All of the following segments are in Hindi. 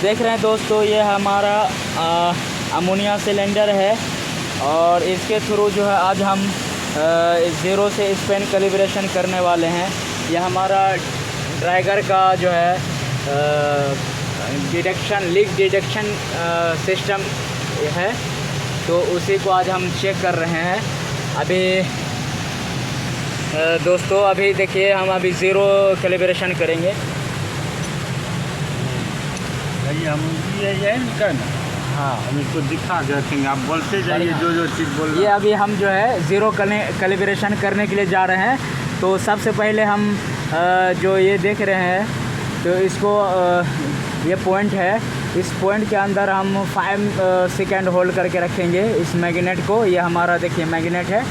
देख रहे हैं दोस्तों, ये हमारा अमोनिया सिलेंडर है और इसके थ्रू जो है आज हम ज़ीरो से स्पेन कैलिब्रेशन करने वाले हैं। यह हमारा ड्रैगर का जो है लीक डिटेक्शन सिस्टम है, तो उसी को आज हम चेक कर रहे हैं। अभी दोस्तों अभी देखिए, हम अभी ज़ीरो कैलिब्रेशन करेंगे। हम ये निकालना, हाँ हम इसको दिखा के रखेंगे, आप बोलते जाइए जो चीज़ बोल रहे हैं। ये अभी हम जो है ज़ीरो कैलिब्रेशन करने के लिए जा रहे हैं। तो सबसे पहले हम जो ये देख रहे हैं, तो इसको ये पॉइंट है, इस पॉइंट के अंदर हम 5 सेकेंड होल्ड करके रखेंगे इस मैग्नेट को। ये हमारा देखिए मैग्नेट है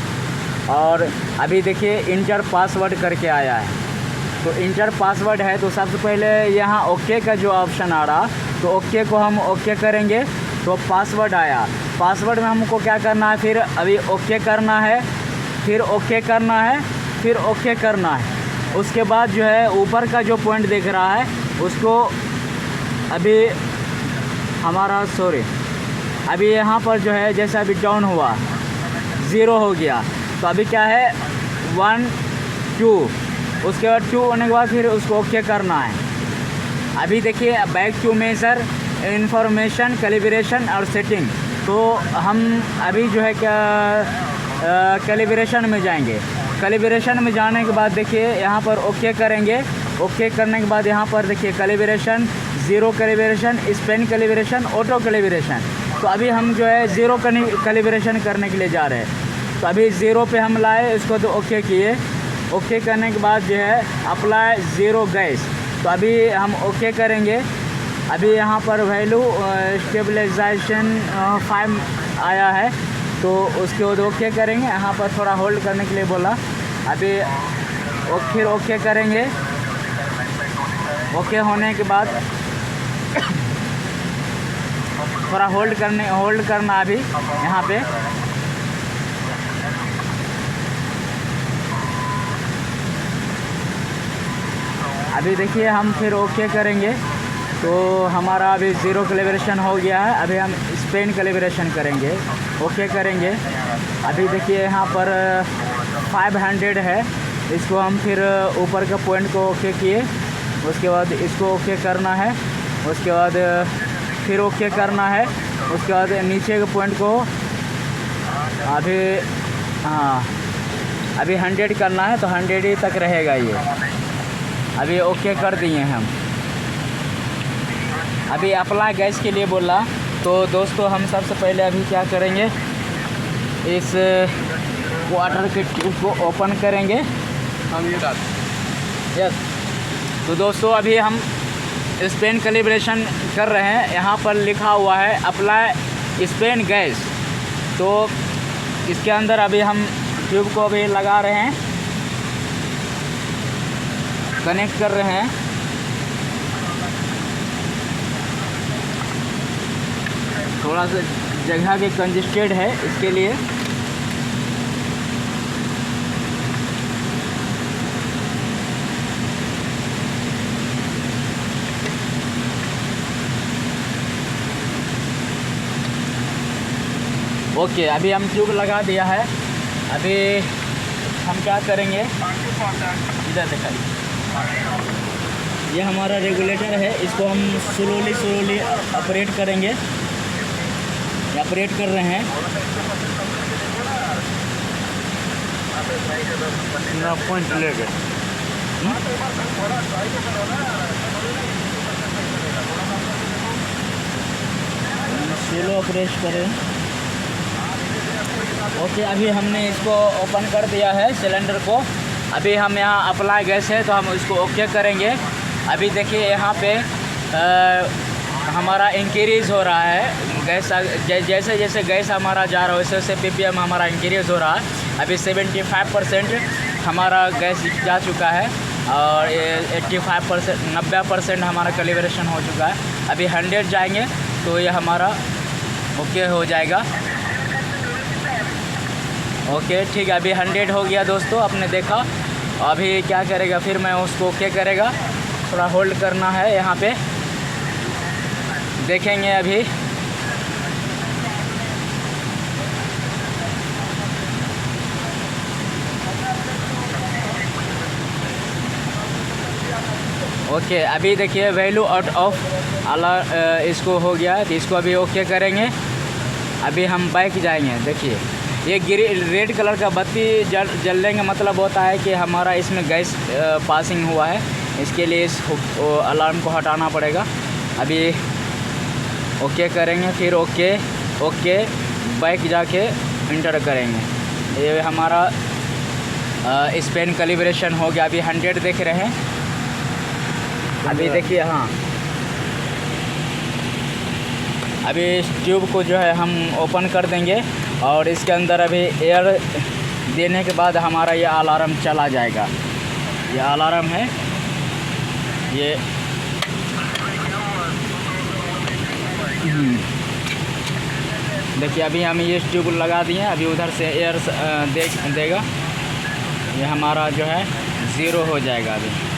और अभी देखिए इंटर पासवर्ड करके आया है। तो इंटर पासवर्ड है, तो सबसे पहले यहाँ ओके का जो ऑप्शन आ रहा, तो ओके को हम ओके करेंगे तो पासवर्ड आया। पासवर्ड में हमको क्या करना है, फिर अभी ओके करना है, फिर ओके करना है, फिर ओके करना है। उसके बाद जो है ऊपर का जो पॉइंट दिख रहा है उसको अभी अभी यहाँ पर जो है जैसे अभी डाउन हुआ, ज़ीरो हो गया, तो अभी क्या है 1 2, उसके बाद 2 होने के बाद फिर उसको ओके करना है। अभी देखिए back to major information calibration और सेटिंग, तो हम अभी जो है क्या कैलिब्रेशन में जाएंगे। कैलिब्रेशन में जाने के बाद देखिए यहाँ पर ओके करेंगे। ओके करने के बाद यहाँ पर देखिए calibration, zero calibration, Spain calibration, auto calibration. तो अभी हम जो है ज़ीरो कैलिब्रेशन करने के लिए जा रहे हैं। तो अभी ज़ीरो पे हम लाए, इसको तो ओके किए। ओके करने के बाद जो है अप्लाई ज़ीरो गैस, तो अभी हम ओके करेंगे। अभी यहाँ पर वैल्यू स्टेबलाइजेशन 5 आया है, तो उसके बाद ओके करेंगे। यहाँ पर थोड़ा होल्ड करने के लिए बोला, अभी फिर ओके करेंगे। ओके होने के बाद थोड़ा होल्ड करना अभी यहाँ पे। अभी देखिए हम फिर ओके करेंगे, तो हमारा अभी ज़ीरो कैलिब्रेशन हो गया है। अभी हम स्पेन कैलिब्रेशन करेंगे, ओके करेंगे। अभी देखिए यहाँ पर 500 है, इसको हम फिर ऊपर का पॉइंट को ओके किए। उसके बाद इसको ओके करना है, उसके बाद फिर ओके करना है। उसके बाद नीचे के पॉइंट को अभी अभी 100 करना है, तो 100 ही तक रहेगा ये। अभी ओके कर दिए हम। अभी अप्लाई गैस के लिए बोला, तो दोस्तों हम सबसे पहले अभी क्या करेंगे, इस वाटर के ट्यूब को ओपन करेंगे हम। यस, तो दोस्तों अभी हम स्पेन कैलिब्रेशन कर रहे हैं। यहाँ पर लिखा हुआ है अप्लाई स्पेन गैस, तो इसके अंदर अभी हम ट्यूब को अभी लगा रहे हैं, कनेक्ट कर रहे हैं। थोड़ा सा जगह के कंजेस्टेड है, इसके लिए ओके। अभी हम ट्यूब लगा दिया है। अभी हम क्या करेंगे, इधर दिखाइए, ये हमारा रेगुलेटर है, इसको हम स्लोली ऑपरेट करेंगे। ऑपरेट कर रहे हैं। पॉइंट ले गए, स्लो ऑपरेट करें। ओके, अभी हमने इसको ओपन कर दिया है सिलेंडर को। अभी हम यहाँ अप्लाई गैस है, तो हम इसको ओके करेंगे। अभी देखिए यहाँ पे हमारा इंक्रीज़ हो रहा है गैस, जैसे जैसे गैस हमारा जा रहा है वैसे वैसे ppm हमारा इंक्रीज़ हो रहा है। अभी 75% हमारा गैस जा चुका है और 85% 90% हमारा कैलिब्रेशन हो चुका है। अभी 100 जाएंगे तो ये हमारा ओके हो जाएगा। ओके ठीक है, अभी 100 हो गया दोस्तों, आपने देखा। अभी क्या करेगा, फिर मैं उसको ओके करेगा, थोड़ा होल्ड करना है यहाँ पे। देखेंगे अभी। ओके, अभी देखिए वैल्यू आउट ऑफ अलर्ट इसको हो गया है, तो इसको अभी ओके करेंगे। अभी हम बैक जाएंगे। देखिए ये रेड कलर का बत्ती जलने का मतलब होता है कि हमारा इसमें गैस पासिंग हुआ है। इसके लिए इस अलार्म को हटाना पड़ेगा। अभी ओके करेंगे, फिर ओके बैक जाके इंटर करेंगे। ये हमारा स्पेन कैलिब्रेशन हो गया। अभी 100 देख रहे हैं। अभी देखिए, हाँ, अभी इस ट्यूब को जो है हम ओपन कर देंगे और इसके अंदर अभी एयर देने के बाद हमारा ये अलार्म चला जाएगा। ये अलार्म है ये। देखिए अभी हम ये ट्यूब लगा दिए, अभी उधर से एयर देगा। ये हमारा जो है 0 हो जाएगा। अभी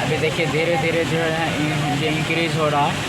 अभी देखिए धीरे धीरे जो है ये इंक्रीज़ हो रहा है।